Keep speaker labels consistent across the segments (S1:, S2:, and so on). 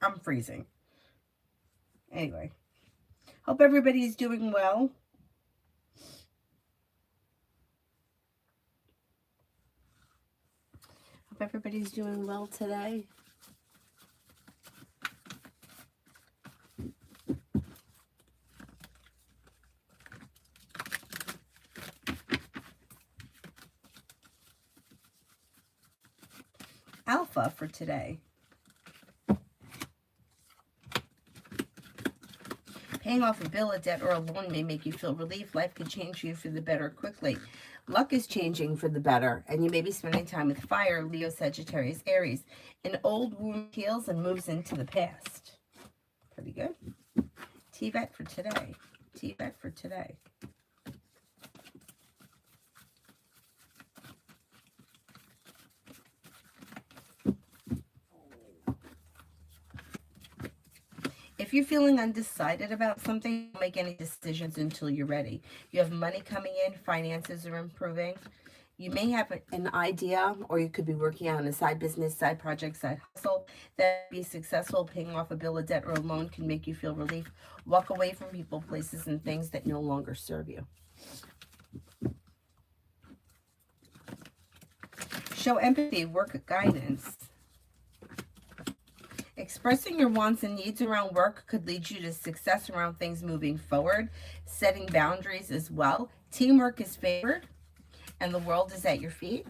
S1: I'm freezing. Anyway, hope everybody's doing well. Hope everybody's doing well today. Alpha for today. Paying off a bill, a debt, or a loan may make you feel relief. Life could change you for the better quickly. Luck is changing for the better, and you may be spending time with fire, Leo, Sagittarius, Aries. An old wound heals and moves into the past. Pretty good. TVET for today. TVET for today. If you're feeling undecided about something, don't make any decisions until you're ready. You have money coming in, finances are improving. You may have an idea, or you could be working on a side business, side project, side hustle that be successful. Paying off a bill, a debt, or a loan can make you feel relief. Walk away from people, places, and things that no longer serve you. Show empathy, work guidance. Expressing your wants and needs around work could lead you to success around things moving forward. Setting boundaries as well. Teamwork is favored and the world is at your feet.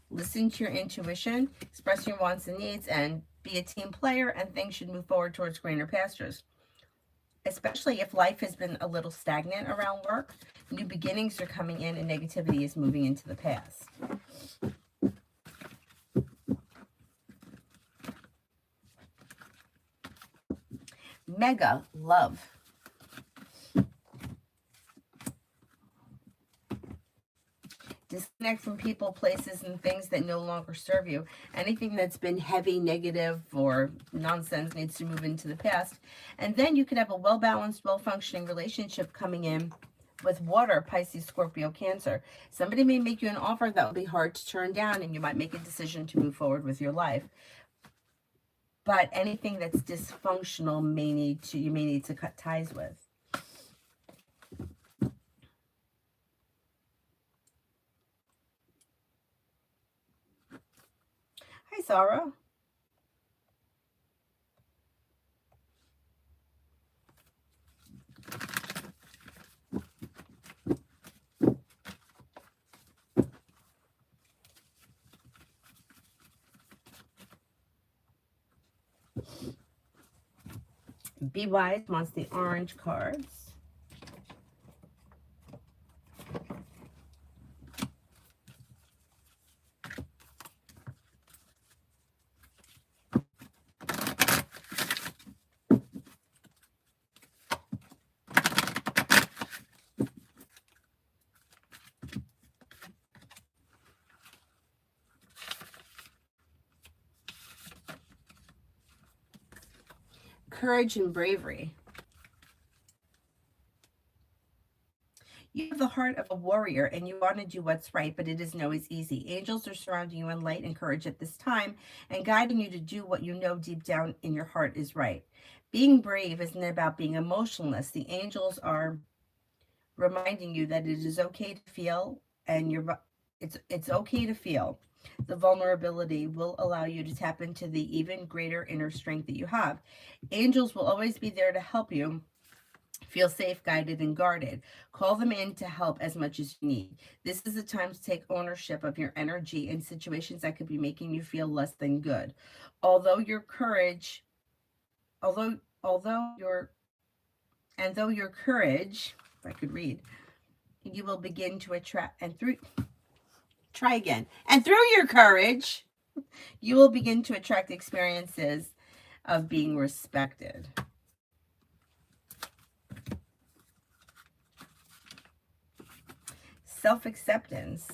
S1: Listen to your intuition, express your wants and needs, and be a team player, and things should move forward towards greener pastures. Especially if life has been a little stagnant around work, new beginnings are coming in and negativity is moving into the past. Mega love. Disconnect from people, places, and things that no longer serve you. Anything that's been heavy, negative, or nonsense needs to move into the past. And then you could have a well balanced, well functioning relationship coming in with water, Pisces, Scorpio, Cancer. Somebody may make you an offer that will be hard to turn down, and you might make a decision to move forward with your life. But anything that's dysfunctional you may need to cut ties with. Hi, Sarah. Be Wise wants the orange cards. Courage and bravery. You have the heart of a warrior and you want to do what's right, but it isn't always easy. Angels are surrounding you in light and courage at this time and guiding you to do what you know deep down in your heart is right. Being brave isn't about being emotionless. The angels are reminding you that it is okay to feel and it's okay to feel. The vulnerability will allow you to tap into the even greater inner strength that you have. Angels will always be there to help you feel safe, guided, and guarded. Call them in to help as much as you need. This is a time to take ownership of your energy in situations that could be making you feel less than good. Although your courage, although your and though your courage, if I could read, you will begin to attract and through try again. And through your courage, you will begin to attract experiences of being respected. Self acceptance.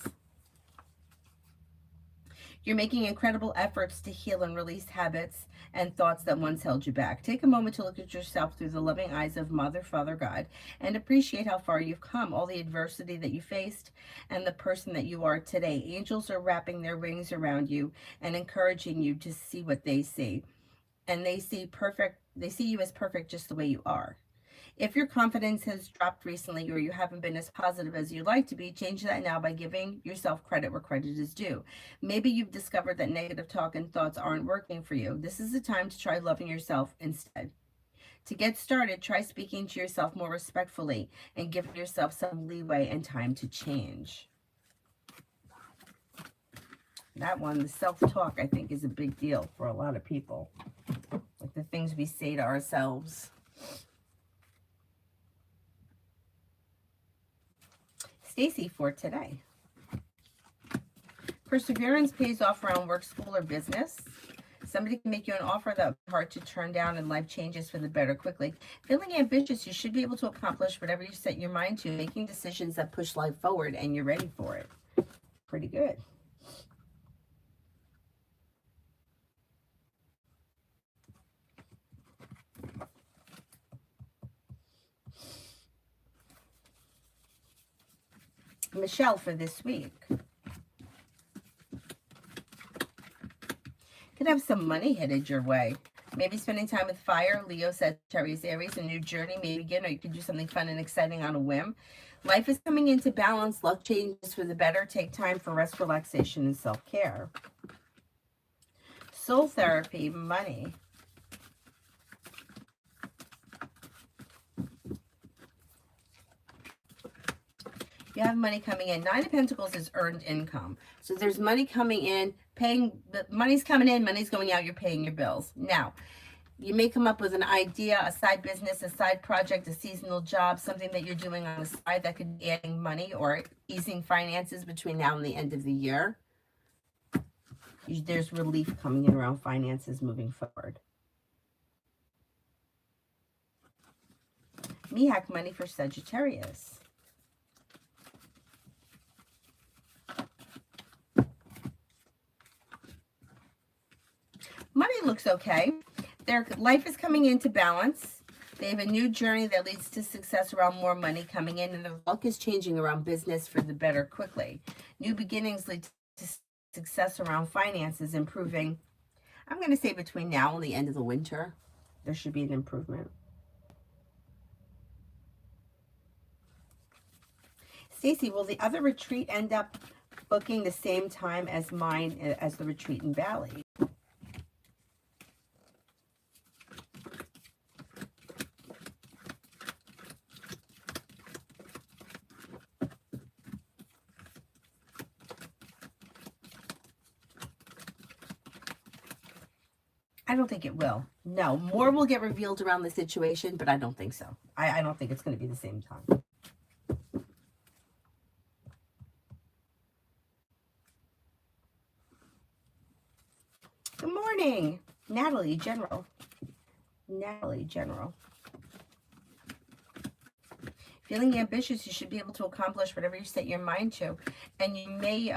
S1: You're making incredible efforts to heal and release habits and thoughts that once held you back. Take a moment to look at yourself through the loving eyes of Mother, Father, God, and appreciate how far you've come, all the adversity that you faced, and the person that you are today. Angels are wrapping their wings around you and encouraging you to see what they see. and they see you as perfect just the way you are. If your confidence has dropped recently or you haven't been as positive as you'd like to be, change that now by giving yourself credit where credit is due. Maybe you've discovered that negative talk and thoughts aren't working for you. This is the time to try loving yourself instead. To get started, try speaking to yourself more respectfully and giving yourself some leeway and time to change. That one, the self-talk, I think, is a big deal for a lot of people. Like the things we say to ourselves. Stacy for today. Perseverance pays off around work, school, or business. Somebody can make you an offer that would be hard to turn down, and life changes for the better quickly. Feeling ambitious, you should be able to accomplish whatever you set your mind to, making decisions that push life forward, and you're ready for it. Pretty good. Michelle for this week. Could have some money headed your way. Maybe spending time with fire, Leo, Sagittarius, Aries. A new journey may begin, or you could do something fun and exciting on a whim. Life is coming into balance. Luck changes for the better. Take time for rest, relaxation, and self-care. Soul therapy, money. You have money coming in. Nine of Pentacles is earned income. So there's money coming in, money's coming in, money's going out, you're paying your bills. Now, you may come up with an idea, a side business, a side project, a seasonal job, something that you're doing on the side that could be adding money or easing finances between now and the end of the year. There's relief coming in around finances moving forward. Mihak, money for Sagittarius. Money looks okay. Their life is coming into balance. They have a new journey that leads to success around more money coming in, and the luck is changing around business for the better quickly. New beginnings lead to success around finances improving. I'm going to say between now and the end of the winter, there should be an improvement. Stacy, will the other retreat end up booking the same time as mine, as the retreat in Bali? I don't think it will. No, more will get revealed around the situation, but I don't think so. I don't think it's going to be the same time. Good morning, Natalie General. Natalie General. Feeling ambitious, you should be able to accomplish whatever you set your mind to. And you may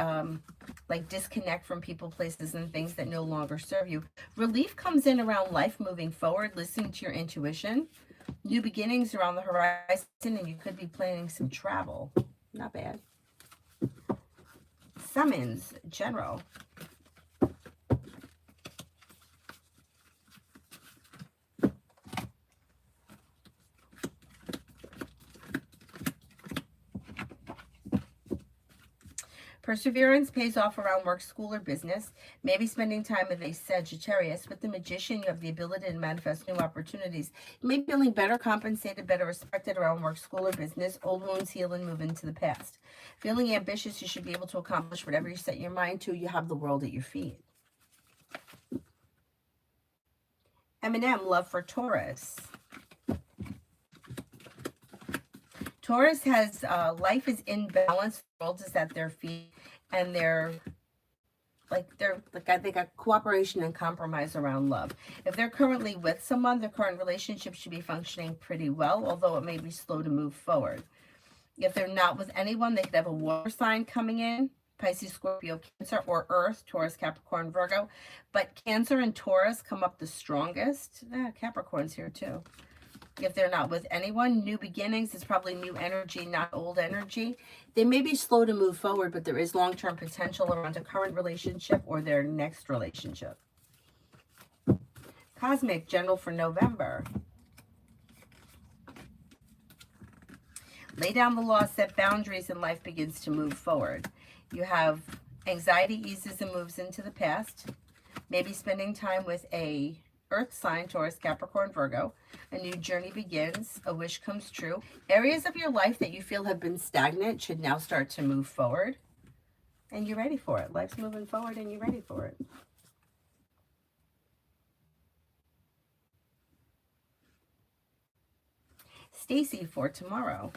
S1: like disconnect from people, places, and things that no longer serve you. Relief comes in around life moving forward, listening to your intuition. New beginnings around the horizon, and you could be planning some travel. Not bad. Summons, General. Perseverance pays off around work, school, or business. Maybe spending time with a Sagittarius. With the Magician, you have the ability to manifest new opportunities. You may be feeling better compensated, better respected around work, school, or business. Old wounds heal and move into the past. Feeling ambitious, you should be able to accomplish whatever you set your mind to. You have the world at your feet. Eminem, love for Taurus. Taurus has life is in balance. The world is at their feet, and they got cooperation and compromise around love. If they're currently with someone, their current relationship should be functioning pretty well, although it may be slow to move forward. If they're not with anyone, they could have a water sign coming in. Pisces, Scorpio, Cancer, or Earth, Taurus, Capricorn, Virgo. But Cancer and Taurus come up the strongest. Capricorn's here too. If they're not with anyone, new beginnings is probably new energy, not old energy. They may be slow to move forward, but there is long-term potential around a current relationship or their next relationship. Cosmic, general for November. Lay down the law, set boundaries, and life begins to move forward. You have anxiety eases and moves into the past. Maybe spending time with a earth sign, Taurus, Capricorn, Virgo. A new journey begins. A wish comes true. Areas of your life that you feel have been stagnant should now start to move forward. And you're ready for it. Life's moving forward and you're ready for it. Stacy for tomorrow.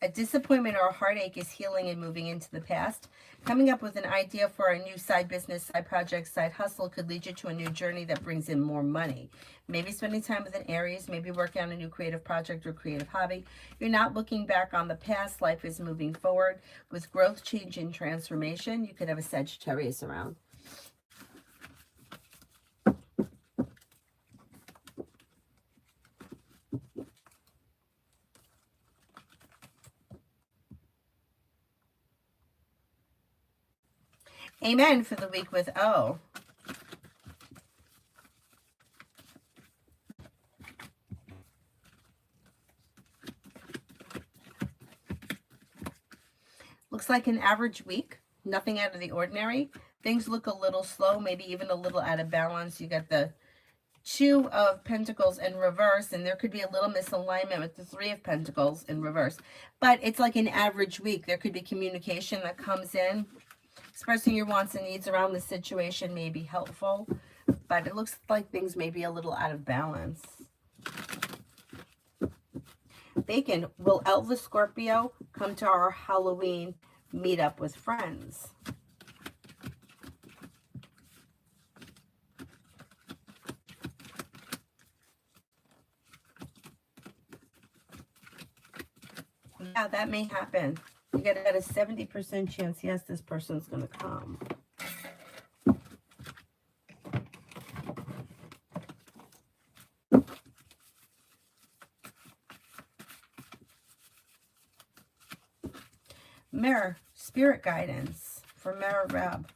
S1: A disappointment or a heartache is healing and moving into the past. Coming up with an idea for a new side business, side project, side hustle could lead you to a new journey that brings in more money. Maybe spending time with an Aries, maybe working on a new creative project or creative hobby. You're not looking back on the past. Life is moving forward with growth, change, and transformation. You could have a Sagittarius around. Amen for the week with O. Looks like an average week. Nothing out of the ordinary. Things look a little slow, maybe even a little out of balance. You got the Two of Pentacles in reverse, and there could be a little misalignment with the Three of Pentacles in reverse. But it's like an average week. There could be communication that comes in. Expressing your wants and needs around the situation may be helpful, but it looks like things may be a little out of balance. Bacon, will Elvis Scorpio come to our Halloween meetup with friends? Yeah, that may happen. You get a 70% chance, yes, this person's going to come. Mirror, spirit guidance for Mirror Reb.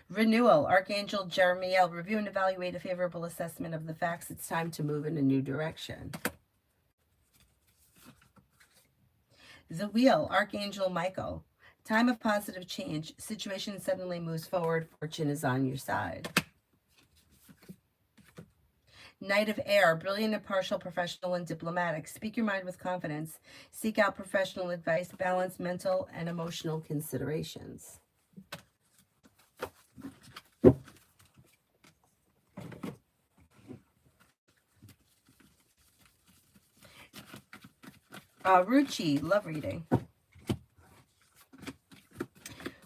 S1: Renewal, Archangel Jeremiel, review and evaluate a favorable assessment of the facts. It's time to move in a new direction. The Wheel, Archangel Michael, time of positive change. Situation suddenly moves forward. Fortune is on your side. Knight of Air, brilliant, impartial, professional, and diplomatic. Speak your mind with confidence. Seek out professional advice. Balance mental and emotional considerations. Ruchi, love reading.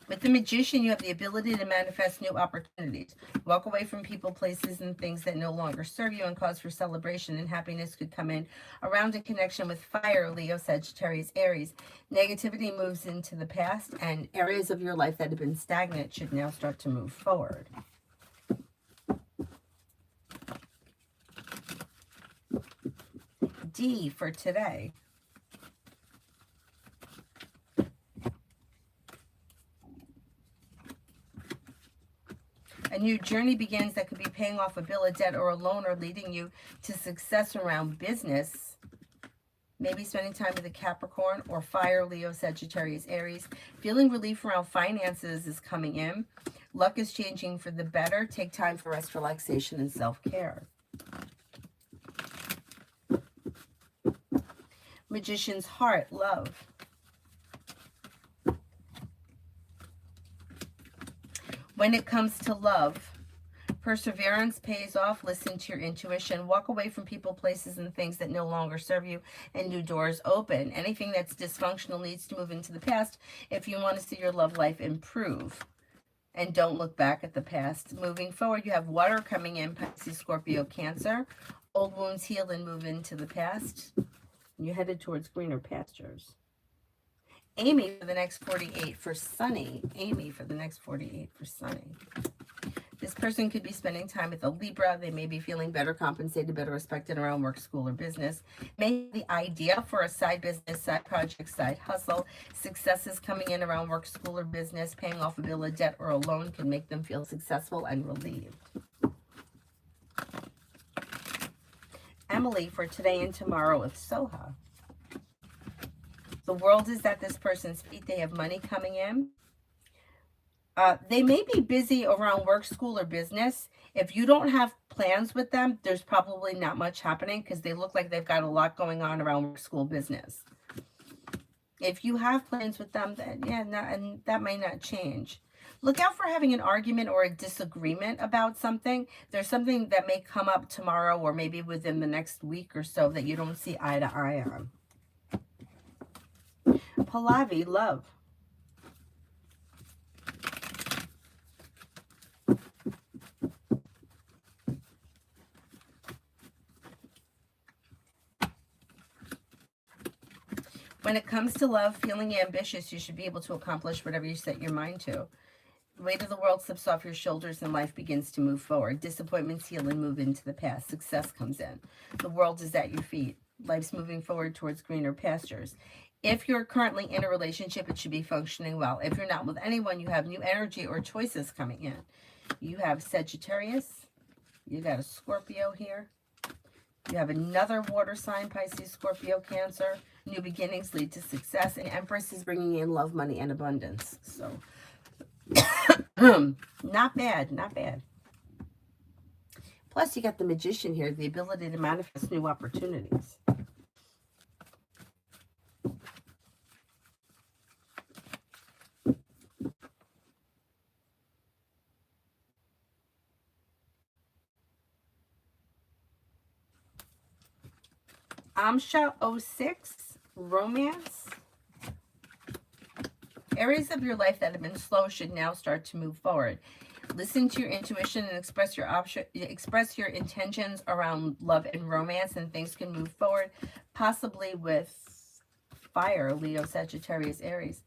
S1: With the Magician, you have the ability to manifest new opportunities. Walk away from people, places, and things that no longer serve you and cause for celebration, and happiness could come in around a connection with fire, Leo, Sagittarius, Aries. Negativity moves into the past, and areas of your life that have been stagnant should now start to move forward. D for today. A new journey begins that could be paying off a bill, a debt, or a loan, or leading you to success around business. Maybe spending time with a Capricorn or Fire, Leo, Sagittarius, Aries. Feeling relief around finances is coming in. Luck is changing for the better. Take time for rest, relaxation, and self-care. Magician's Heart, love. When it comes to love, perseverance pays off. Listen to your intuition. Walk away from people, places, and things that no longer serve you, and new doors open. Anything that's dysfunctional needs to move into the past if you want to see your love life improve. And don't look back at the past. Moving forward, you have water coming in, Pisces, Scorpio, Cancer. Old wounds heal and move into the past. You're headed towards greener pastures. Amy for the next 48 for Sunny. Amy for the next 48 for Sunny. This person could be spending time with a Libra. They may be feeling better compensated, better respected around work, school, or business. May have the idea for a side business, side project, side hustle. Success is coming in around work, school, or business. Paying off a bill, a debt, or a loan can make them feel successful and relieved. Emily for today and tomorrow with Soha. The world is at this person's feet. They have money coming in. They may be busy around work, school, or business. If you don't have plans with them, there's probably not much happening because they look like they've got a lot going on around work, school, business. If you have plans with them, then yeah, and that may not change. Look out for having an argument or a disagreement about something. There's something that may come up tomorrow or maybe within the next week or so that you don't see eye to eye on. Pallavi, love. When it comes to love, feeling ambitious, you should be able to accomplish whatever you set your mind to. The weight of the world slips off your shoulders and life begins to move forward. Disappointments heal and move into the past. Success comes in. The world is at your feet. Life's moving forward towards greener pastures. If you're currently in a relationship, it should be functioning well. If you're not with anyone, you have new energy or choices coming in. You have Sagittarius. You got a Scorpio here. You have another water sign, Pisces, Scorpio, Cancer. New beginnings lead to success. And Empress is bringing in love, money, and abundance. So, not bad, not bad. Plus, you got the Magician here, the ability to manifest new opportunities. Amsha 06, romance. Areas of your life that have been slow should now start to move forward. Listen to your intuition and express your intentions around love and romance, and things can move forward, possibly with fire, Leo, Sagittarius, Aries.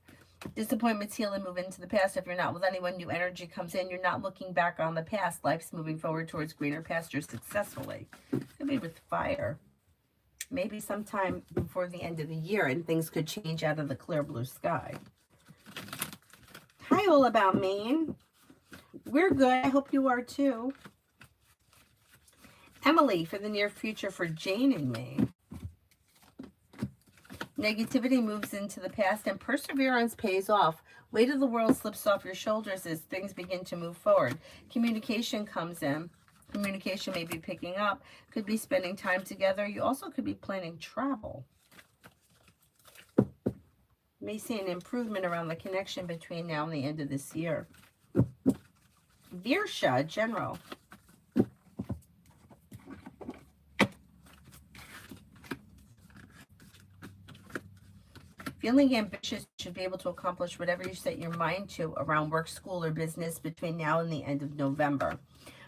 S1: Disappointments heal and move into the past. If you're not with anyone, new energy comes in. You're not looking back on the past. Life's moving forward towards greener pastures successfully. Could be with fire. Maybe sometime before the end of the year, and things could change out of the clear blue sky. Hi, All About Maine. We're good. I hope you are too. Emily for the near future for Jane in Maine. Negativity moves into the past and perseverance pays off. Weight of the world slips off your shoulders as things begin to move forward. Communication comes in. Communication may be picking up. Could be spending time together. You also could be planning travel. May see an improvement around the connection between now and the end of this year. Virsha, General. Feeling ambitious, should be able to accomplish whatever you set your mind to around work, school, or business between now and the end of November.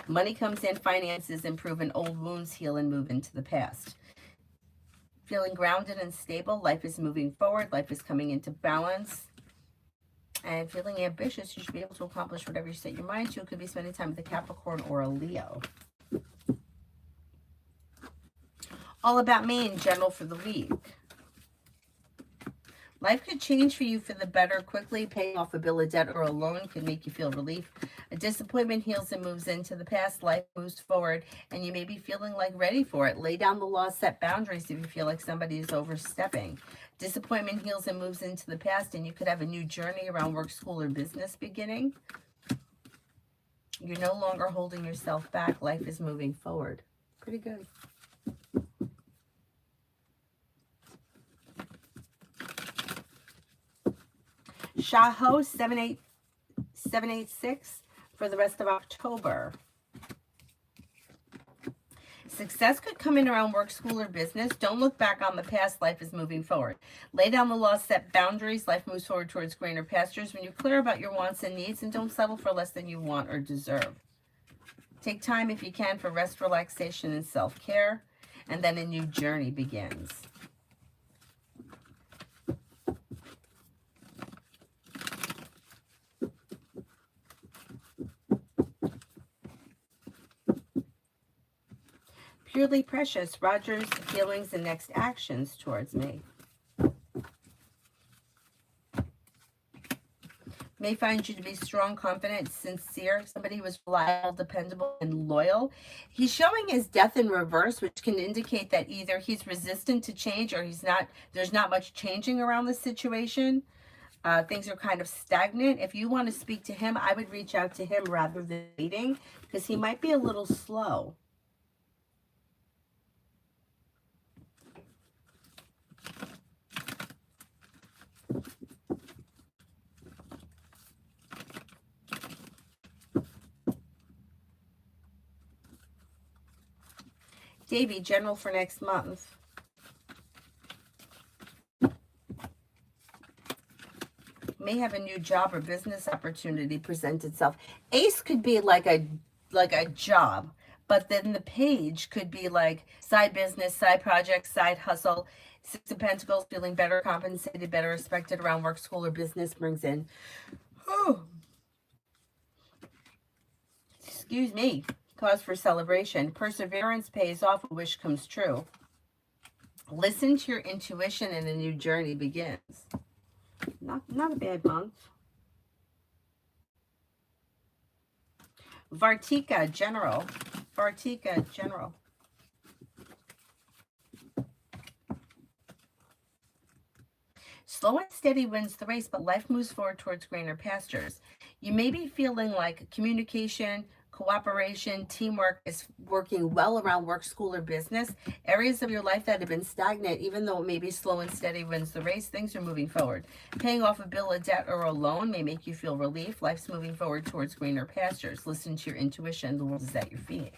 S1: Money comes in, finances improve, and old wounds heal and move into the past. Feeling grounded and stable, life is moving forward, life is coming into balance. And feeling ambitious, you should be able to accomplish whatever you set your mind to. It could be spending time with a Capricorn or a Leo. All About Maine, General for the week. Life could change for you for the better quickly. Paying off a bill, a debt, or a loan can make you feel relief. A disappointment heals and moves into the past. Life moves forward, and you may be feeling like ready for it. Lay down the law, set boundaries if you feel like somebody is overstepping. Disappointment heals and moves into the past, and you could have a new journey around work, school, or business beginning. You're no longer holding yourself back. Life is moving forward. Pretty good. Shaho 786 for the rest of October. Success could come in around work, school, or business. Don't look back on the past. Life is moving forward. Lay down the law, set boundaries. Life moves forward towards greener pastures when you're clear about your wants and needs, and don't settle for less than you want or deserve. Take time if you can for rest, relaxation, and self-care, and then a new journey begins. Purely precious, Roger's feelings and next actions towards me. May find you to be strong, confident, sincere, somebody who is reliable, dependable, and loyal. He's showing his death in reverse, which can indicate that either he's resistant to change or he's not, there's not much changing around the situation. Things are kind of stagnant. If you want to speak to him, I would reach out to him rather than waiting, because he might be a little slow. Davy, general for next month. May have a new job or business opportunity present itself. Ace could be like a job, but then the page could be like side business, side project, side hustle. Six of Pentacles, feeling better compensated, better respected around work, school, or business brings in. Oh, excuse me. Cause for celebration. Perseverance pays off, a wish comes true. Listen to your intuition and a new journey begins. Not a bad month. Vartika, general. Vartika, general. Slow and steady wins the race, but life moves forward towards greener pastures. You may be feeling like communication, cooperation, teamwork is working well around work, school, or business. Areas of your life that have been stagnant, even though it may be slow and steady wins the race, things are moving forward. Paying off a bill, a debt, or a loan may make you feel relief. Life's moving forward towards greener pastures. Listen to your intuition. The world is at your feet.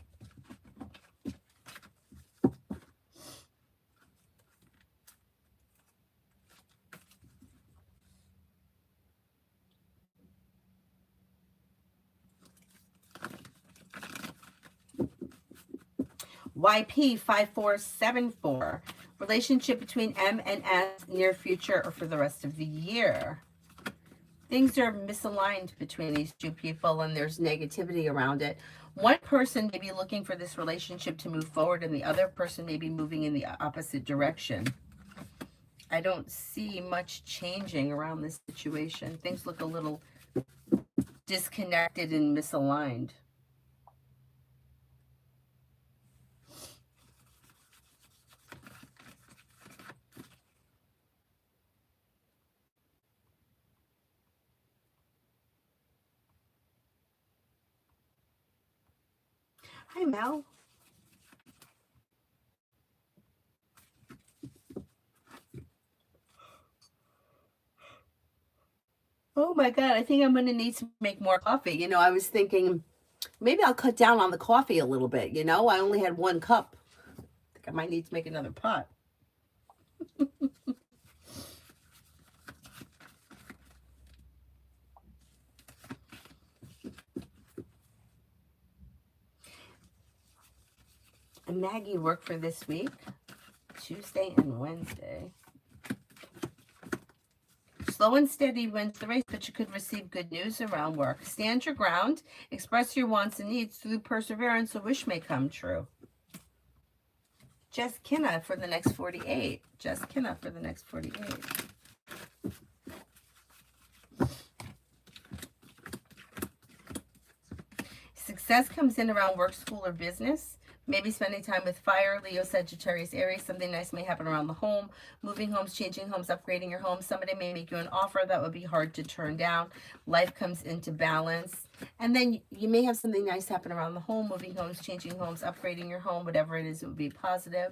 S1: YP5474. Relationship between M and S, near future or for the rest of the year. Things are misaligned between these two people and there's negativity around it. One person may be looking for this relationship to move forward and the other person may be moving in the opposite direction. I don't see much changing around this situation. Things look a little disconnected and misaligned. Hi, Mel. Oh my God, I think I'm going to need to make more coffee. You know, I was thinking maybe I'll cut down on the coffee a little bit. You know, I only had 1 cup. I think I might need to make another pot. And Maggie worked for this week, Tuesday and Wednesday. Slow and steady wins the race, but you could receive good news around work. Stand your ground, express your wants and needs. Through perseverance, a wish may come true. Jess Kinna for the next 48. Jess Kinna for the next 48. Success comes in around work, school, or business. Maybe spending time with fire, Leo, Sagittarius, Aries. Something nice may happen around the home. Moving homes, changing homes, upgrading your home. Somebody may make you an offer that would be hard to turn down. Life comes into balance. And then you may have something nice happen around the home. Moving homes, changing homes, upgrading your home. Whatever it is, it would be positive.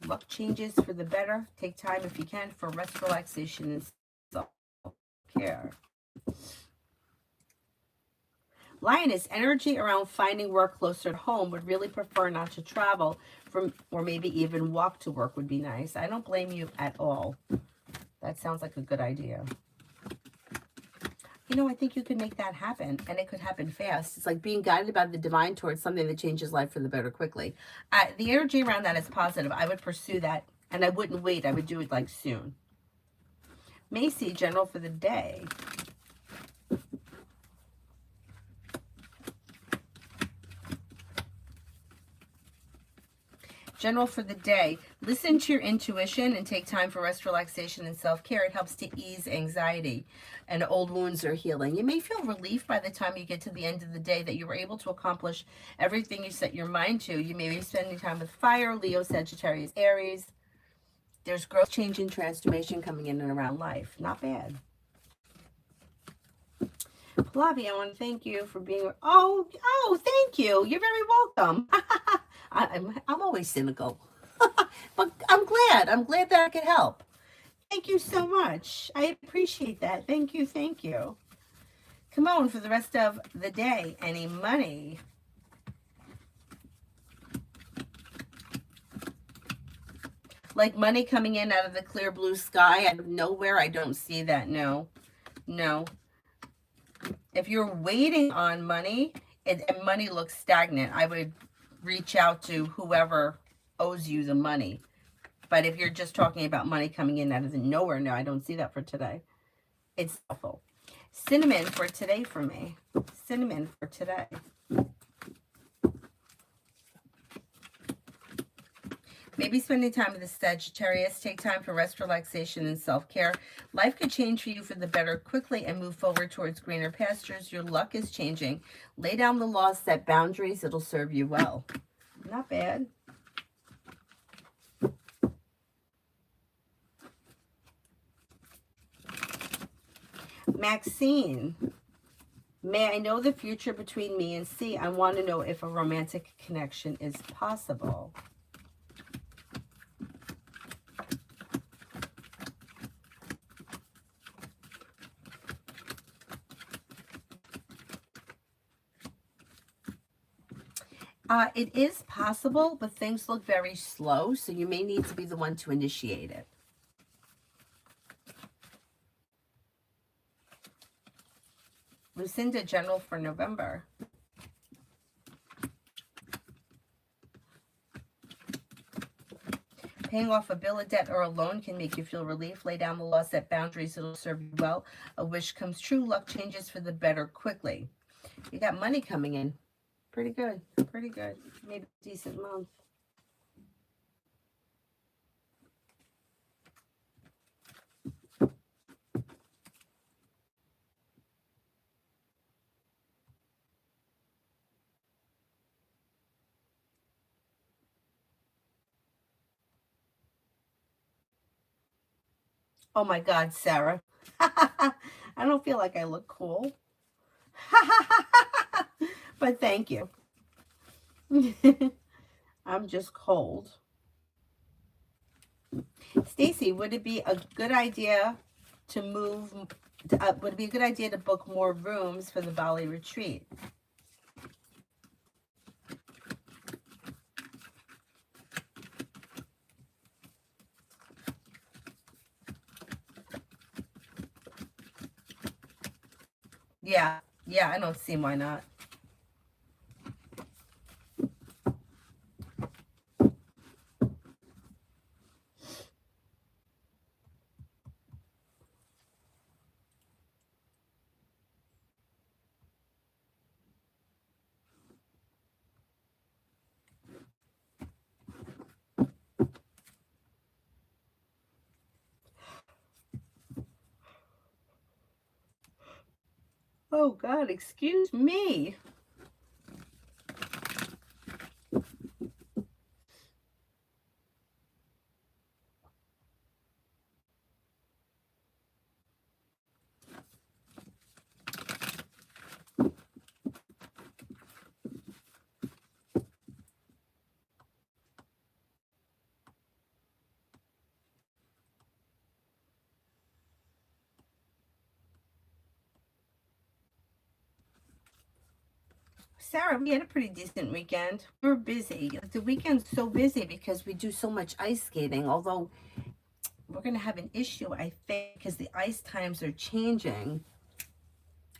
S1: Luck changes for the better. Take time if you can for rest, relaxation, and self-care. Lioness, energy around finding work closer to home. Would really prefer not to travel from, or maybe even walk to work would be nice. I don't blame you at all. That sounds like a good idea. You know, I think you could make that happen, and it could happen fast. It's like being guided by the divine towards something that changes life for the better quickly. The energy around that is positive. I would pursue that, and I wouldn't wait. I would do it like soon. Macy, general for the day. General for the day. Listen to your intuition and take time for rest, relaxation, and self-care. It helps to ease anxiety and old wounds are healing. You may feel relief by the time you get to the end of the day that you were able to accomplish everything you set your mind to. You may be spending time with fire, Leo, Sagittarius, Aries. There's growth, change, and transformation coming in and around life. Not bad. Pallavi, I want to thank you for being. Oh, thank you. You're very welcome. I'm always cynical, but I'm glad. I'm glad that I could help. Thank you so much. I appreciate that. Thank you. Thank you. Come on for the rest of the day. Any money? Like money coming in out of the clear blue sky, out of nowhere? I don't see that. No. No. If you're waiting on money and money looks stagnant, I would reach out to whoever owes you the money. But if you're just talking about money coming in out of nowhere, no, I don't see that for today. It's awful. Cinnamon for today for me. Cinnamon for today. Maybe spending time with the Sagittarius. Take time for rest, relaxation, and self-care. Life could change for you for the better quickly and move forward towards greener pastures. Your luck is changing. Lay down the law, set boundaries. It'll serve you well. Not bad. Maxine. May I know the future between me and C? I want to know if a romantic connection is possible. It is possible, but things look very slow, so you may need to be the one to initiate it. Lucinda, General for November. Paying off a bill, a debt, or a loan can make you feel relief. Lay down the law, set boundaries. It'll serve you well. A wish comes true. Luck changes for the better quickly. You got money coming in. Pretty good. Pretty good. Maybe a decent month. Oh my God, Sarah. I don't feel like I look cool. But thank you. I'm just cold. Stacy, would it be a good idea to move? Would it be a good idea to book more rooms for the Bali retreat? Yeah, I don't see why not. Oh God, excuse me. Sarah, we had a pretty decent weekend. We were busy. The weekend's so busy because we do so much ice skating, although we're going to have an issue, I think, because the ice times are changing.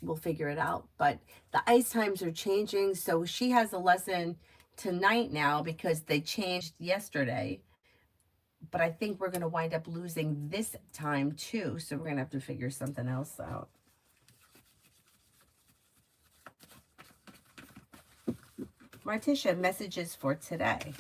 S1: We'll figure it out. But the ice times are changing, so she has a lesson tonight now because they changed yesterday. But I think we're going to wind up losing this time too, so we're going to have to figure something else out. Martisha, messages for today.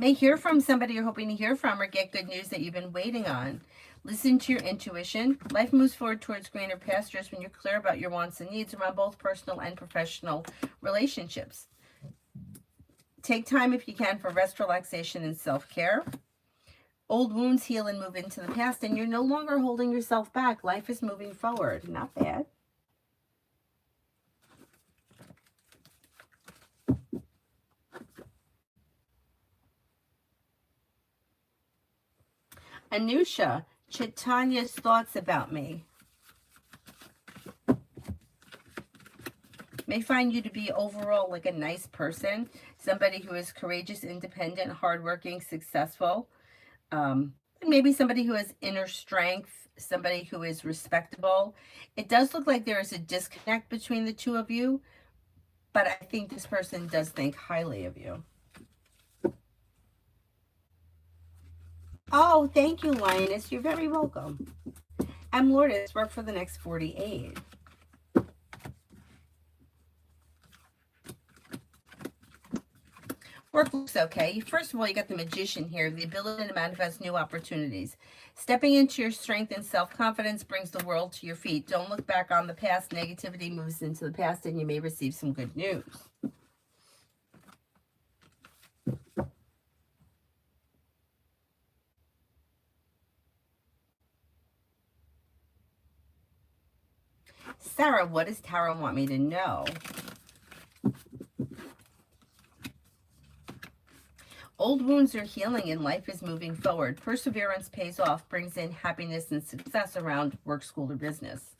S1: May hear from somebody you're hoping to hear from or get good news that you've been waiting on. Listen to your intuition. Life moves forward towards greener pastures when you're clear about your wants and needs around both personal and professional relationships. Take time if you can for rest, relaxation, and self-care. Old wounds heal and move into the past, and you're no longer holding yourself back. Life is moving forward. Not bad. Anusha, Chaitanya's thoughts about me. May find you to be overall like a nice person, somebody who is courageous, independent, hardworking, successful. Maybe somebody who has inner strength, somebody who is respectable. It does look like there is a disconnect between the two of you, but I think this person does think highly of you. Oh, thank you, Lioness. You're very welcome. I'm Lourdes. Work for the next 48. Work looks okay. First of all, you got the Magician here, the ability to manifest new opportunities. Stepping into your strength and self-confidence brings the world to your feet. Don't look back on the past. Negativity moves into the past, and you may receive some good news. Sarah, what does Tarot want me to know? Old wounds are healing and life is moving forward. Perseverance pays off, brings in happiness and success around work, school, or business.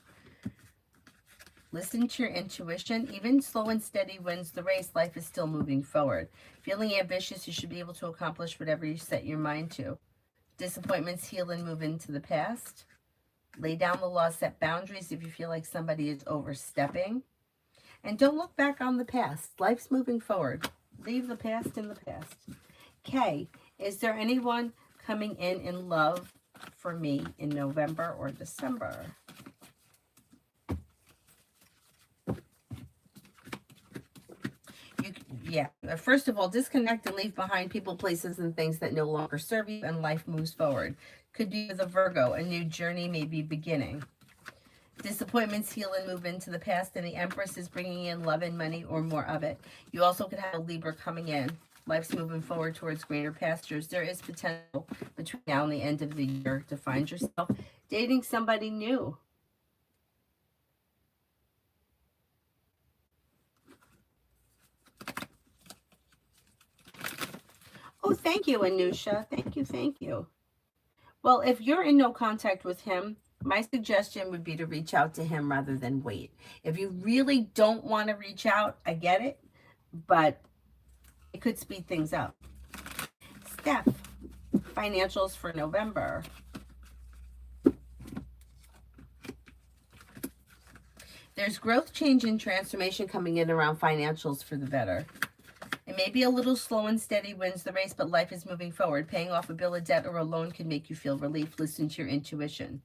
S1: Listen to your intuition. Even slow and steady wins the race. Life is still moving forward. Feeling ambitious, you should be able to accomplish whatever you set your mind to. Disappointments heal and move into the past. Lay down the law, set boundaries if you feel like somebody is overstepping. And don't look back on the past. Life's moving forward. Leave the past in the past. Kay, is there anyone coming in love for me in November or December? First of all, disconnect and leave behind people, places, and things that no longer serve you, and life moves forward. Could be with a Virgo. A new journey may be beginning. Disappointments heal and move into the past, and the Empress is bringing in love and money or more of it. You also could have a Libra coming in. Life's moving forward towards greener pastures. There is potential between now and the end of the year to find yourself dating somebody new. Oh, thank you, Anusha. Thank you, thank you. Well, if you're in no contact with him, my suggestion would be to reach out to him rather than wait. If you really don't want to reach out, I get it, but it could speed things up. Steph, financials for November. There's growth, change, and transformation coming in around financials for the better. It may be a little slow and steady wins the race, but life is moving forward. Paying off a bill of debt or a loan can make you feel relief. Listen to your intuition.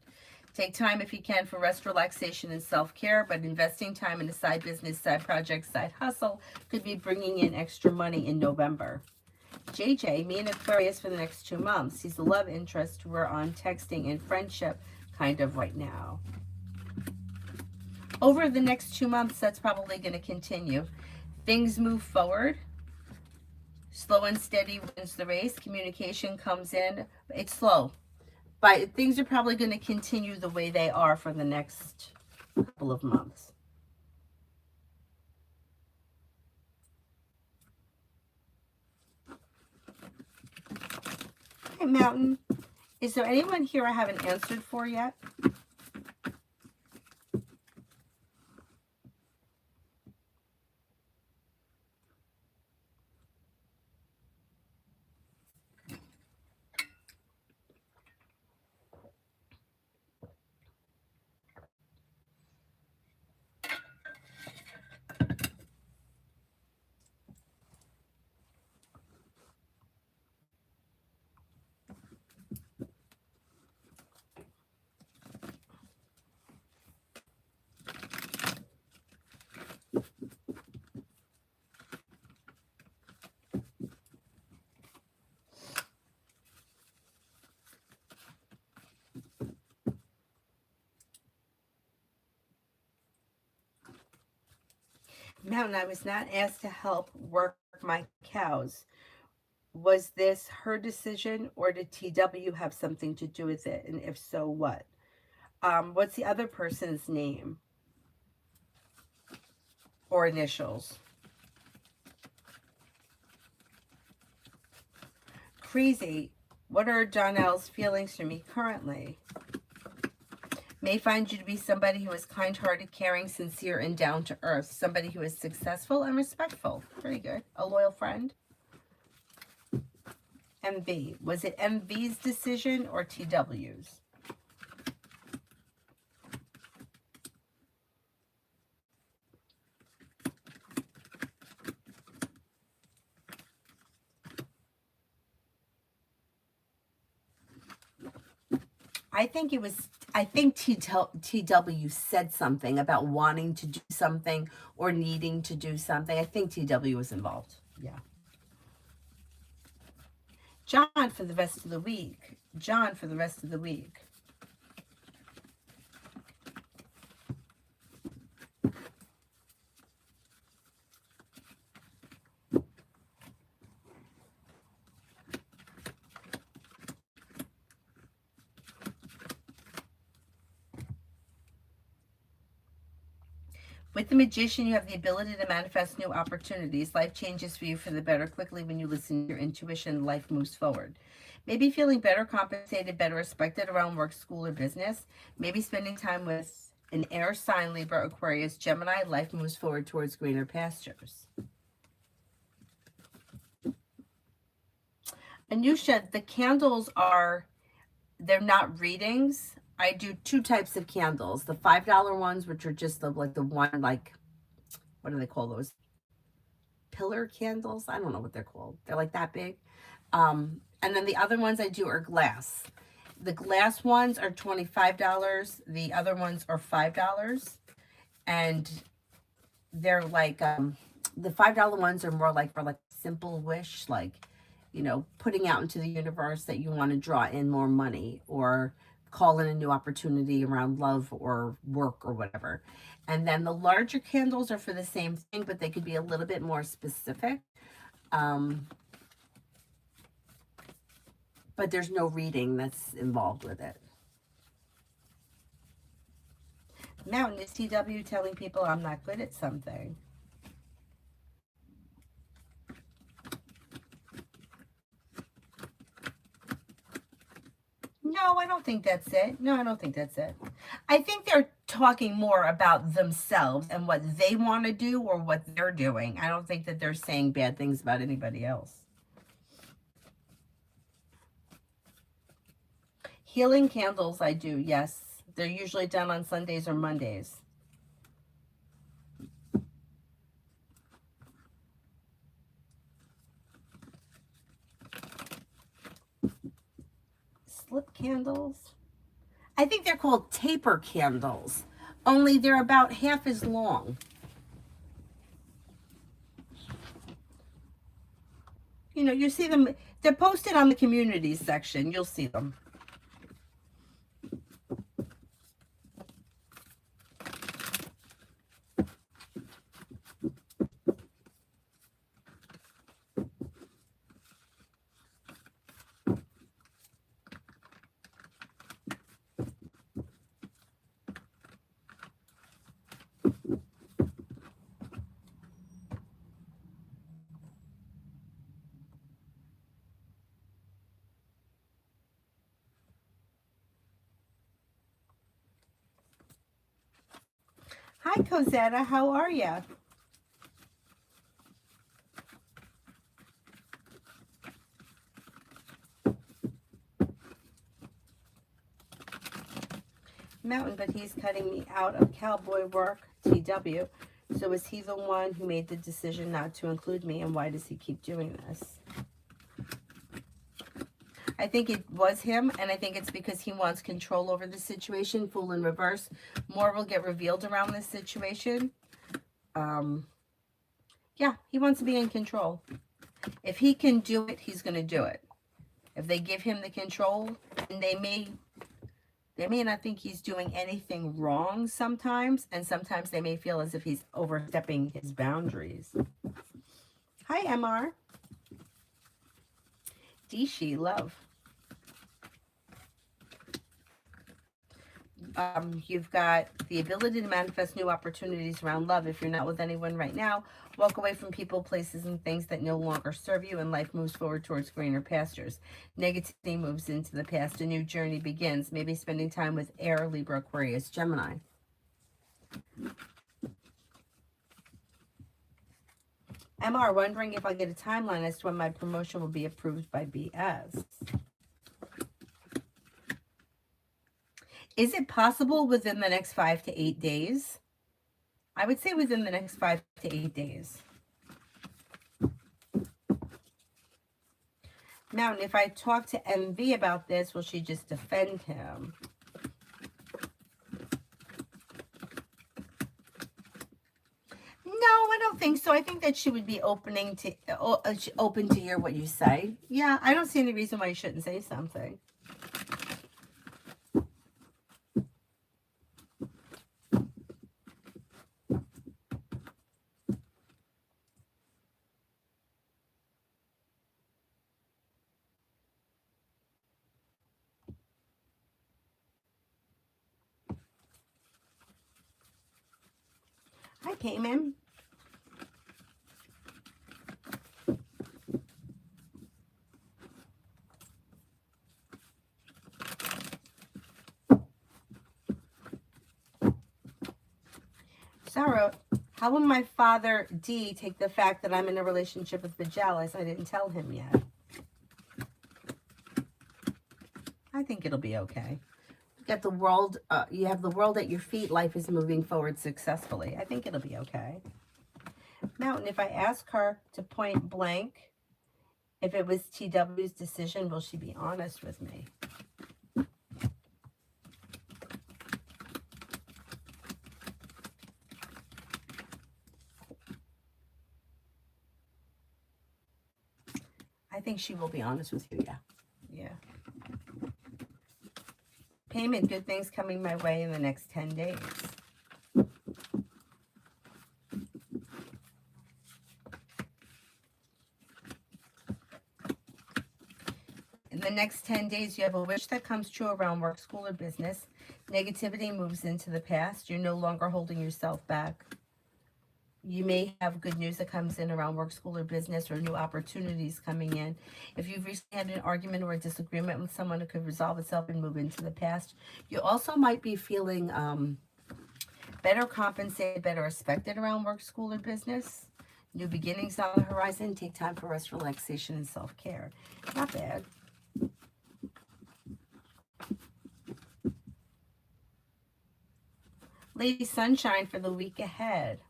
S1: Take time if you can for rest, relaxation, and self-care, but investing time in a side business, side project, side hustle could be bringing in extra money in November. JJ, me and Aquarius for the next 2 months. He's the love interest. We're on texting and friendship kind of right now. Over the next 2 months, that's probably going to continue. Things move forward. Slow and steady wins the race. Communication comes in. It's slow, but things are probably going to continue the way they are for the next couple of months. Hey, Mountain. Is there anyone here I haven't answered for yet? Mountain, I was not asked to help work my cows. Was this her decision or did TW have something to do with it? And if so, what? What's the other person's name or initials? Crazy. What are Donnell's feelings for me currently? May find you to be somebody who is kind-hearted, caring, sincere, and down to earth. Somebody who is successful and respectful. Pretty good. A loyal friend. MV. Was it MV's decision or TW's? I think TW said something about wanting to do something or needing to do something. I think TW was involved. Yeah. John for the rest of the week. John for the rest of the week. With the Magician, you have the ability to manifest new opportunities. Life changes for you for the better quickly when you listen to your intuition. Life moves forward. Maybe feeling better compensated, better respected around work, school, or business. Maybe spending time with an air sign, Libra, Aquarius, Gemini. Life moves forward towards greener pastures. Anusha, the candles are, they're not readings. I do two types of candles. The $5 ones, which are just the like the one, like, what do they call those? Pillar candles? I don't know what they're called. They're like that big. And then the other ones I do are glass. The glass ones are $25. The other ones are $5. And they're like, the $5 ones are more like for like simple wish, like, you know, putting out into the universe that you want to draw in more money or call in a new opportunity around love or work or whatever. And then the larger candles are for the same thing, but they could be a little bit more specific. But there's no reading that's involved with it. Mountain is TW telling people I'm not good at something. No, I don't think that's it. No, I don't think that's it. I think they're talking more about themselves and what they want to do or what they're doing. I don't think that they're saying bad things about anybody else. Healing candles, I do, yes. They're usually done on Sundays or Mondays. Slip candles. I think they're called taper candles, only they're about half as long. You know, you see them, they're posted on the communities section. You'll see them. Hi, Cosetta. How are you? Mountain, but he's cutting me out of cowboy work, TW. So is he the one who made the decision not to include me, and why does he keep doing this? I think it was him, and I think it's because he wants control over the situation. Fool in reverse. More will get revealed around this situation. Yeah, he wants to be in control. If he can do it, he's going to do it. If they give him the control, and they may They may not think he's doing anything wrong sometimes, and sometimes they may feel as if he's overstepping his boundaries. Hi, MR. Dishi, love. You've got the ability to manifest new opportunities around love. If you're not with anyone right now, walk away from people, places, and things that no longer serve you, and life moves forward towards greener pastures. Negativity moves into the past. A new journey begins. Maybe spending time with Air, Libra, Aquarius, Gemini. MR, wondering if I get a timeline as to when my promotion will be approved by BS. Is it possible within the next 5 to 8 days? I would say within the next 5 to 8 days. Mountain, if I talk to MV about this, will she just defend him? No, I don't think so. I think that she would be open to hear what you say. Yeah, I don't see any reason why you shouldn't say something. Hi, Payman. Sarah, how will my father, D, take the fact that I'm in a relationship with Vajalis? I didn't tell him yet. I think it'll be okay. You got the world, you have the world at your feet. Life is moving forward successfully. I think it'll be okay. Mountain, if I ask her to point blank, if it was TW's decision, will she be honest with me? I think she will be honest with you, yeah. Yeah. Payment, good things coming my way in the next 10 days. In the next 10 days, you have a wish that comes true around work, school, or business. Negativity moves into the past. You're no longer holding yourself back. You may have good news that comes in around work, school, or business, or new opportunities coming in. If you've recently had an argument or a disagreement with someone, it could resolve itself and move into the past. You also might be feeling better compensated, better respected around work, school, or business. New beginnings on the horizon. Take time for rest, relaxation, and self-care. Not bad. Lady Sunshine for the week ahead.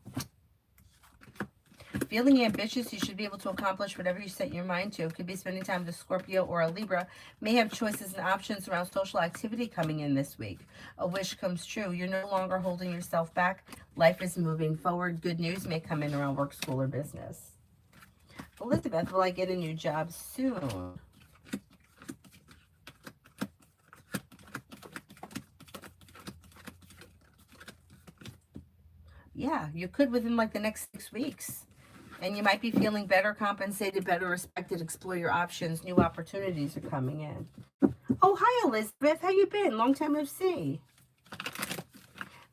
S1: Feeling ambitious, you should be able to accomplish whatever you set your mind to. Could be spending time with a Scorpio or a Libra. May have choices and options around social activity coming in this week. A wish comes true. You're no longer holding yourself back. Life is moving forward. Good news may come in around work, school, or business. Elizabeth, will I get a new job soon? Yeah, you could within like the next 6 weeks. And you might be feeling better compensated, better respected. Explore your options. New opportunities are coming in. Oh, hi, Elizabeth. How you been? Long time no see.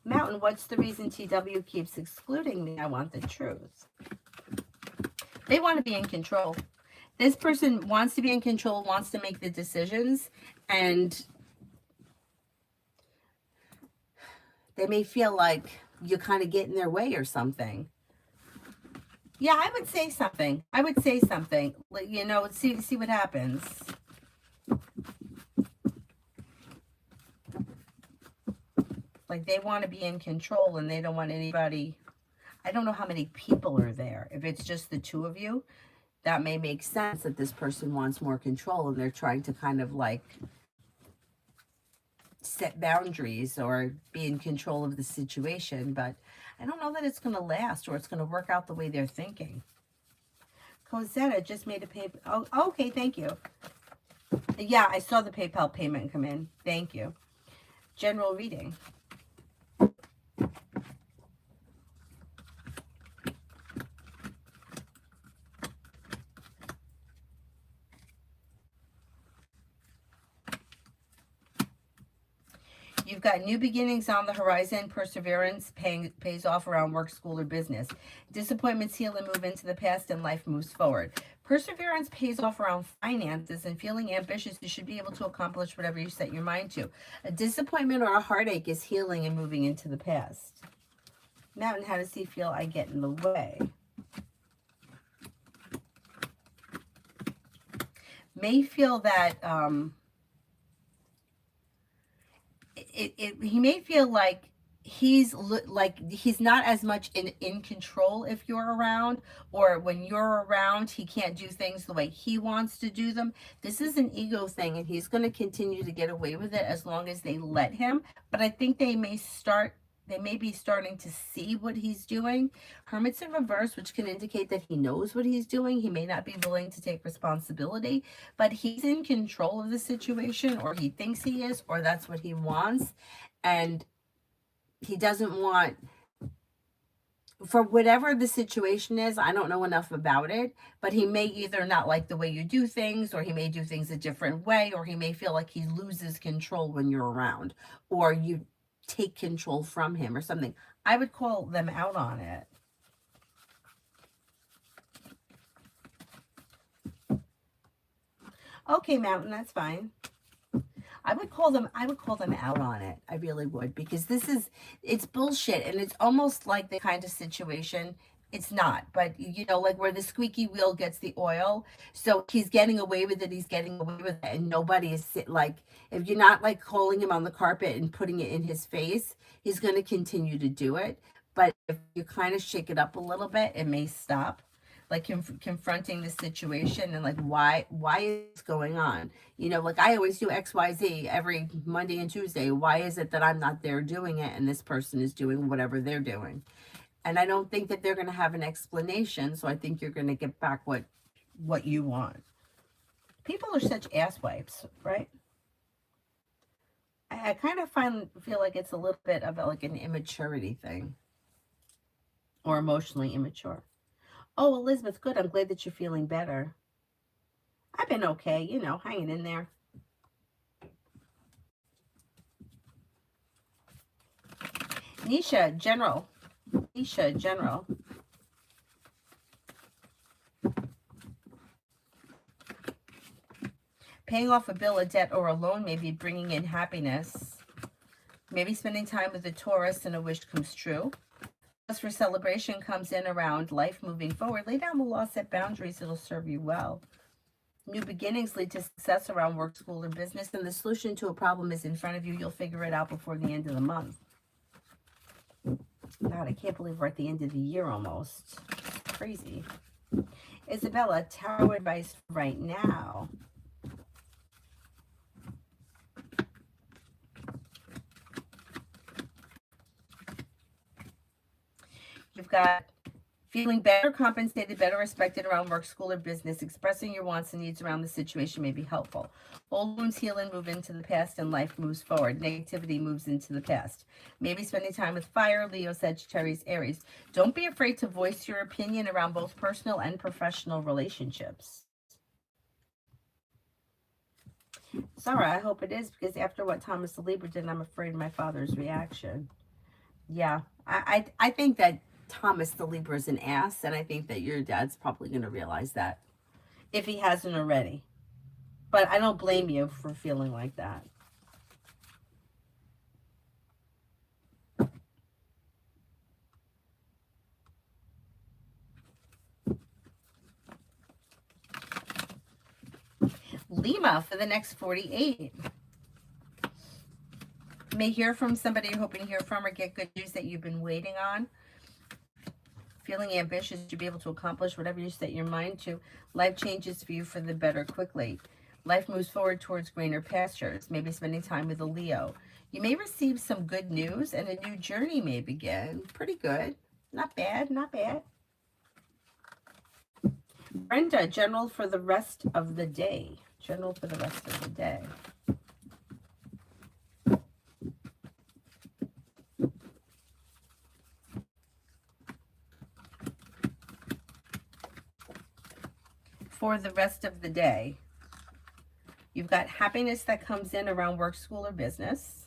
S1: Mountain, what's the reason TW keeps excluding me? I want the truth. They want to be in control. This person wants to be in control, wants to make the decisions, and they may feel like you kind of get in their way or something. Yeah, I would say something. I would say something. You know, see what happens. Like they want to be in control and they don't want anybody. I don't know how many people are there. If it's just the two of you, that may make sense that this person wants more control and they're trying to kind of like set boundaries or be in control of the situation. But I don't know that it's going to last or it's going to work out the way they're thinking. Cosetta just made a payment. Oh, okay, thank you. Yeah, I saw the PayPal payment come in. Thank you. General reading. You've got new beginnings on the horizon. Perseverance pays off around work, school, or business. Disappointments heal and move into the past, and life moves forward. Perseverance pays off around finances and feeling ambitious. You should be able to accomplish whatever you set your mind to. A disappointment or a heartache is healing and moving into the past. Mountain, how does he feel I get in the way? May feel that he may feel like he's not as much in control if you're around, or when you're around he can't do things the way he wants to do them. This is an ego thing, and he's going to continue to get away with it as long as they let him. But I think they may be starting to see what he's doing. Hermit's in reverse, which can indicate that he knows what he's doing. He may not be willing to take responsibility, but he's in control of the situation, or he thinks he is, or that's what he wants. And he doesn't want, for whatever the situation is, I don't know enough about it, but he may either not like the way you do things, or he may do things a different way, or he may feel like he loses control when you're around, or you take control from him or something. I would call them out on it. Okay, Mountain, that's fine. I would call them out on it. I really would, because it's bullshit, and it's almost like the kind of situation. It's not, but like where the squeaky wheel gets the oil. So he's getting away with it. He's getting away with it, and nobody is like, if you're not like calling him on the carpet and putting it in his face, he's going to continue to do it. But if you kind of shake it up a little bit, it may stop. Like confronting the situation and like why is going on, like I always do XYZ every Monday and Tuesday. Why is it that I'm not there doing it and this person is doing whatever they're doing? And I don't think that they're going to have an explanation, so I think you're going to get back what you want. People are such asswipes, right? I kind of feel like it's a little bit of like an immaturity thing, or emotionally immature. Oh, Elizabeth, good. I'm glad that you're feeling better. I've been okay, hanging in there. Nisha, General. Paying off a bill, a debt, or a loan may be bringing in happiness. Maybe spending time with a Taurus and a wish comes true. Just for celebration comes in around life moving forward. Lay down the law, set boundaries. It'll serve you well. New beginnings lead to success around work, school, and business, and the solution to a problem is in front of you. You'll figure it out before the end of the month. God, I can't believe we're at the end of the year almost. It's crazy. Isabella, tarot advice right now. You've got feeling better compensated, better respected around work, school, or business. Expressing your wants and needs around the situation may be helpful. Old wounds heal and move into the past, and life moves forward. Negativity moves into the past. Maybe spending time with fire, Leo, Sagittarius, Aries. Don't be afraid to voice your opinion around both personal and professional relationships. Sarah, I hope it is, because after what Thomas the Libra did, I'm afraid of my father's reaction. Yeah, I think that Thomas the Libra is an ass, and I think that your dad's probably going to realize that, if he hasn't already. But I don't blame you for feeling like that. Lima for the next 48. May hear from somebody you're hoping to hear from, or get good news that you've been waiting on. Feeling ambitious to be able to accomplish whatever you set your mind to. Life changes for you for the better quickly. Life moves forward towards greener pastures. Maybe spending time with a Leo. You may receive some good news, and a new journey may begin. Pretty good. Not bad, not bad. Brenda, general for the rest of the day. General for the rest of the day. for the rest of the day. You've got happiness that comes in around work, school, or business.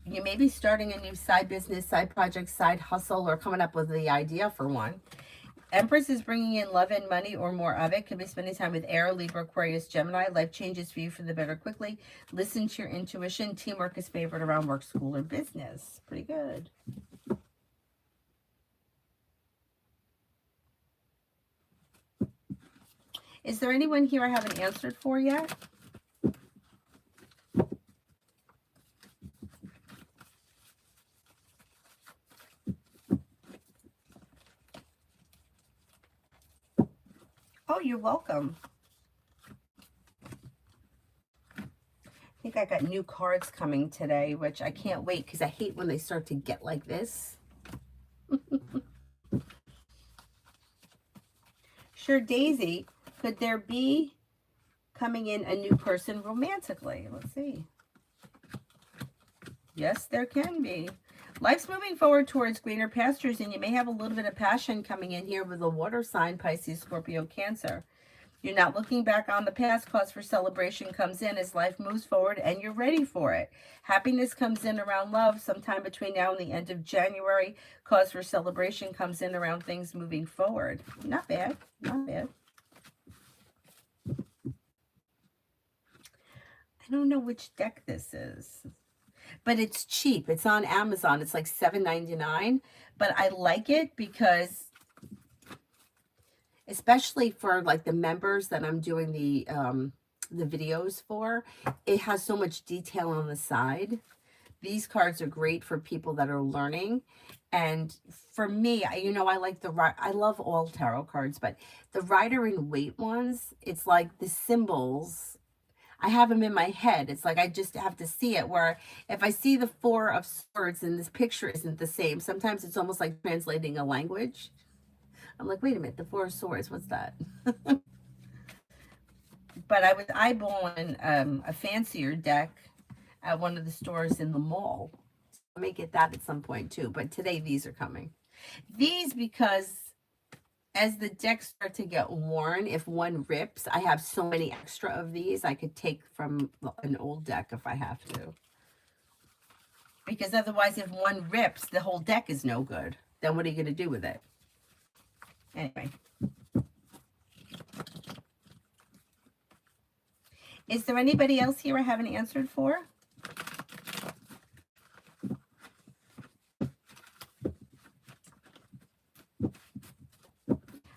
S1: You may be starting a new side business, side project, side hustle, or coming up with the idea for one. Empress is bringing in love and money or more of it. Could be spending time with Air, Libra, Aquarius, Gemini. Life changes for you for the better quickly. Listen to your intuition. Teamwork is favored around work, school, or business. Pretty good. Is there anyone here I haven't answered for yet? Oh, you're welcome. I think I got new cards coming today, which I can't wait because I hate when they start to get like this. Sure, Daisy, could there be coming in a new person romantically? Let's see. Yes, there can be. Life's moving forward towards greener pastures, and you may have a little bit of passion coming in here with a water sign, Pisces, Scorpio, Cancer. You're not looking back on the past. Cause for celebration comes in as life moves forward and you're ready for it. Happiness comes in around love sometime between now and the end of January. Cause for celebration comes in around things moving forward. Not bad. Not bad. I don't know which deck this is, but it's cheap. It's on Amazon. It's like $7.99, but I like it because, especially for like the members that I'm doing the videos for, it has so much detail on the side. These cards are great for people that are learning. And for me, I like I love all tarot cards, but the Rider and Waite ones, it's like the symbols, I have them in my head. It's like I just have to see it, where if I see the Four of Swords and this picture isn't the same, sometimes it's almost like translating a language. I'm like, wait a minute, the Four of Swords, what's that? But I was eyeballing a fancier deck at one of the stores in the mall. I may get that at some point too, but today these are coming. These, because as the decks start to get worn, if one rips, I have so many extra of these I could take from an old deck if I have to. Because otherwise, if one rips, the whole deck is no good. Then what are you going to do with it? Anyway. Is there anybody else here I haven't answered for?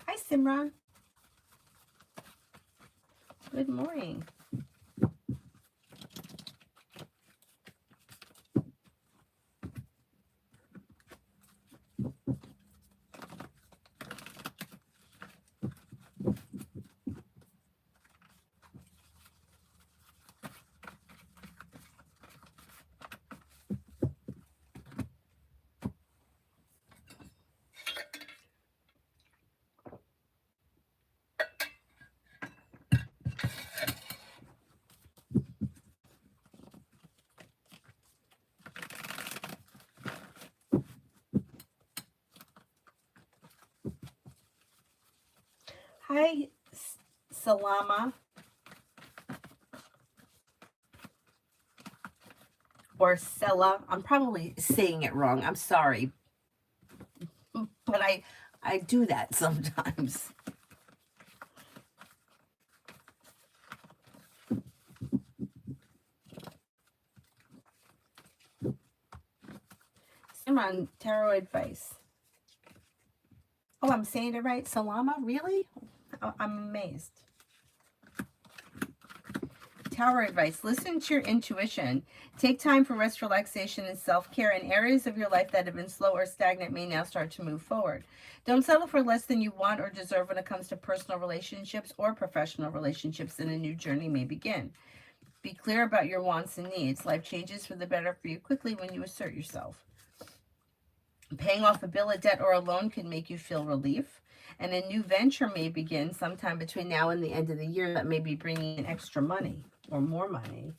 S1: Hi, Simran. Good morning. Hi, Salama. Or Sella. I'm probably saying it wrong. I'm sorry. But I do that sometimes. Simran, tarot advice. Oh, I'm saying it right. Salama? Really? I'm amazed. Tower advice. Listen to your intuition. Take time for rest, relaxation, and self-care. In areas of your life that have been slow or stagnant may now start to move forward. Don't settle for less than you want or deserve when it comes to personal relationships or professional relationships, and a new journey may begin. Be clear about your wants and needs. Life changes for the better for you quickly when you assert yourself. Paying off a bill, a debt, or a loan can make you feel relief. And a new venture may begin sometime between now and the end of the year that may be bringing in extra money or more money.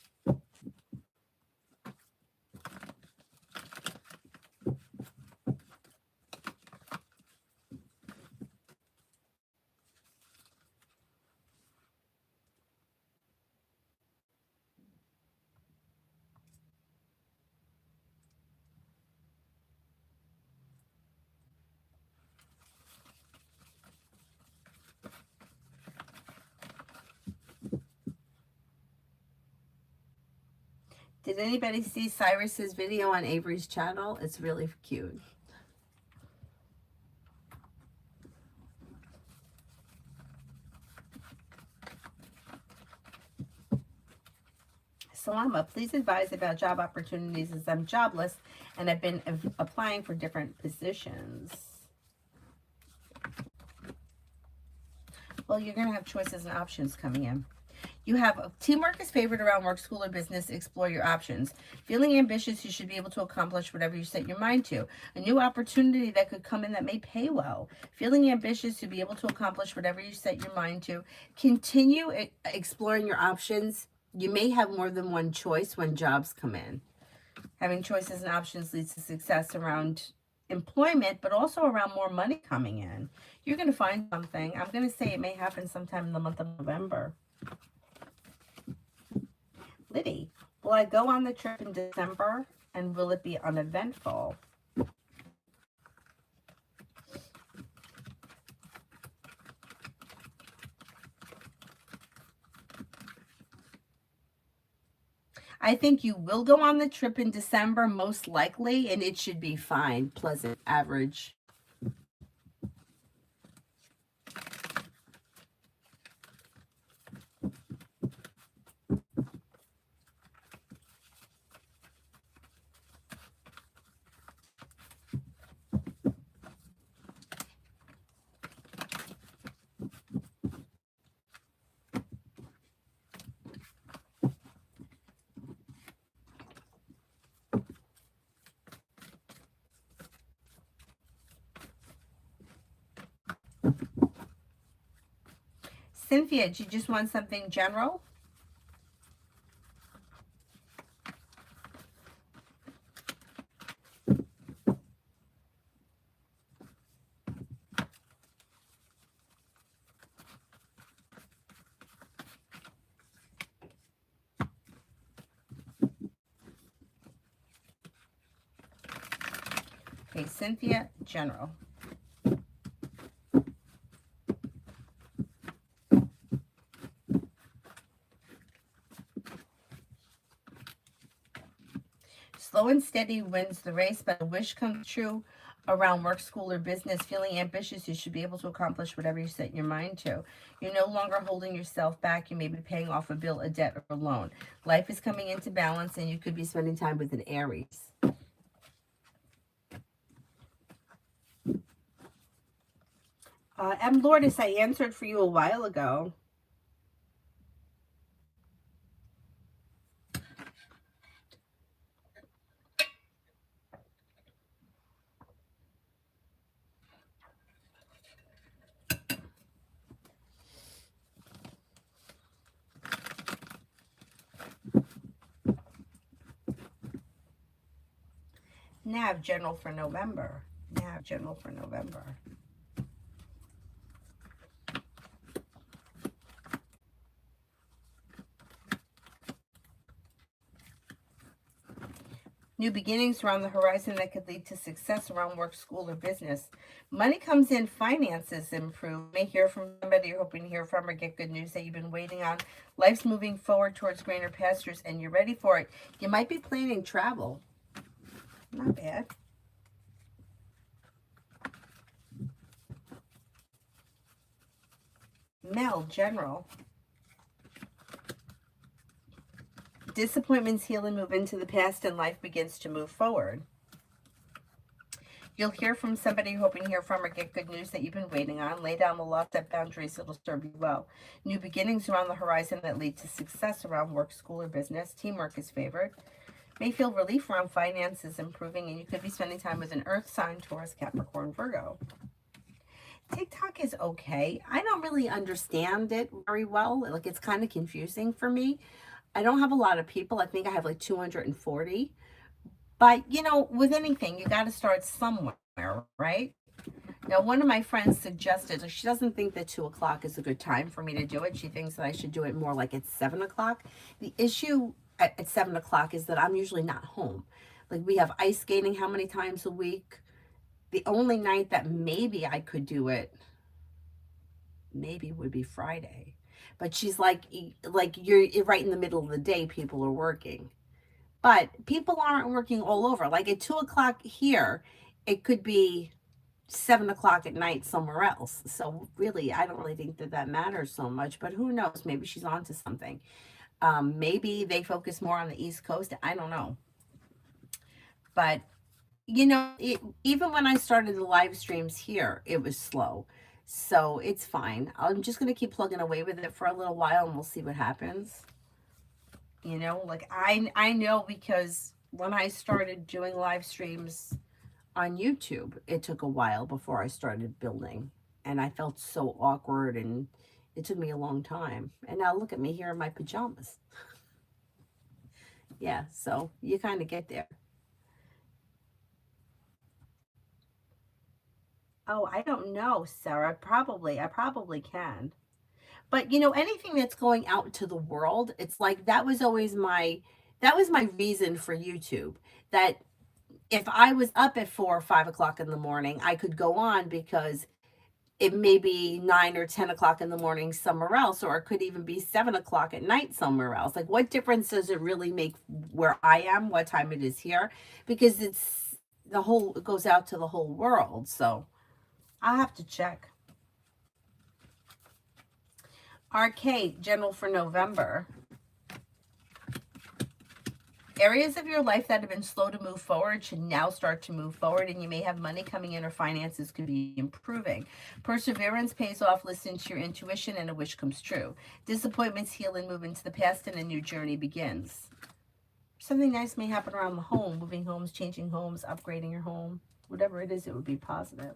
S1: Did anybody see Cyrus's video on Avery's channel? It's really cute. Salama, please advise about job opportunities as I'm jobless and I've been applying for different positions. Well, you're going to have choices and options coming in. You have teamwork is favored around work, school, or business. Explore your options. Feeling ambitious, you should be able to accomplish whatever you set your mind to. A new opportunity that could come in that may pay well. Feeling ambitious to be able to accomplish whatever you set your mind to. Continue exploring your options. You may have more than one choice when jobs come in. Having choices and options leads to success around employment, but also around more money coming in. You're going to find something. I'm going to say it may happen sometime in the month of November. Liddy, will I go on the trip in December and will it be uneventful? I think you will go on the trip in December, most likely, and it should be fine, pleasant, average. Cynthia, do you just want something general? Okay, Cynthia, general. Slow and steady wins the race, but a wish comes true around work, school, or business. Feeling ambitious, you should be able to accomplish whatever you set your mind to. You're no longer holding yourself back. You may be paying off a bill, a debt, or a loan. Life is coming into balance, and you could be spending time with an Aries. M. Lourdes, I answered for you a while ago. Nav, general for November. Nav, general for November. New beginnings are on the horizon that could lead to success around work, school, or business. Money comes in, finances improve. You may hear from somebody you're hoping to hear from or get good news that you've been waiting on. Life's moving forward towards greener pastures and you're ready for it. You might be planning travel. Not bad. Mel, general. Disappointments heal and move into the past and life begins to move forward. You'll hear from somebody you're hoping to hear from or get good news that you've been waiting on. Lay down the law, set boundaries, it'll serve you well. New beginnings are on the horizon that lead to success around work, school, or business. Teamwork is favored. May feel relief around finances improving, and you could be spending time with an earth sign, Taurus, Capricorn, Virgo. TikTok is okay. I don't really understand it very well. Like, it's kind of confusing for me. I don't have a lot of people. I think I have like 240. But, you know, with anything, you got to start somewhere, right? Now, one of my friends suggested, like, she doesn't think that 2 o'clock is a good time for me to do it. She thinks that I should do it more like at 7 o'clock. The issue at 7 o'clock is that I'm usually not home. Like, we have ice skating how many times a week? The only night that maybe I could do it, maybe would be Friday. But she's like you're right in the middle of the day, people are working. But people aren't working all over. Like at 2 o'clock here, it could be 7 o'clock at night somewhere else. So really, I don't really think that that matters so much. But who knows? Maybe she's onto something. Maybe they focus more on the East Coast. I don't know. But even when I started the live streams here, it was slow. So it's fine. I'm just going to keep plugging away with it for a little while and we'll see what happens. Like I know because when I started doing live streams on YouTube, it took a while before I started building. And I felt so awkward and it took me a long time. And now look at me here in my pajamas. Yeah, so you kind of get there. Oh, I don't know, Sarah. I probably can. But anything that's going out to the world, it's like that was my reason for YouTube. That if I was up at 4 or 5 o'clock in the morning, I could go on because it may be 9 or 10 o'clock in the morning somewhere else, or it could even be 7 o'clock at night somewhere else. Like, what difference does it really make where I am, what time it is here? Because it goes out to the whole world. So I'll have to check. Arcade, general for November. Areas of your life that have been slow to move forward should now start to move forward, and you may have money coming in or finances could be improving. Perseverance pays off, listen to your intuition, and a wish comes true. Disappointments heal and move into the past, and a new journey begins. Something nice may happen around the home, moving homes, changing homes, upgrading your home. Whatever it is, it would be positive.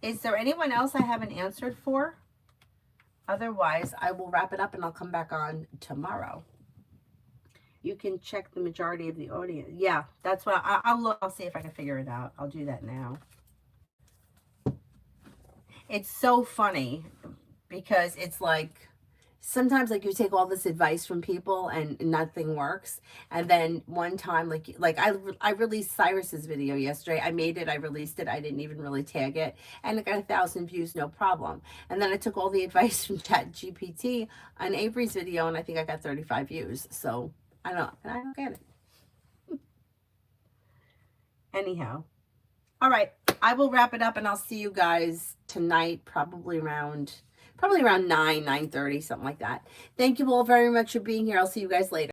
S1: Is there anyone else I haven't answered for? Otherwise, I will wrap it up and I'll come back on tomorrow. You can check the majority of the audience. Yeah, that's what I'll look. I'll see if I can figure it out. I'll do that now. It's so funny because it's like sometimes like you take all this advice from people and nothing works. And then one time, like I released Cyrus's video yesterday. I made it, I released it, I didn't even really tag it, and it got 1,000 views, no problem. And then I took all the advice from ChatGPT on Avery's video, and I think I got 35 views. So I don't get it. Anyhow, all right, I will wrap it up, and I'll see you guys tonight, probably around 9:30, something like that. Thank you all very much for being here. I'll see you guys later.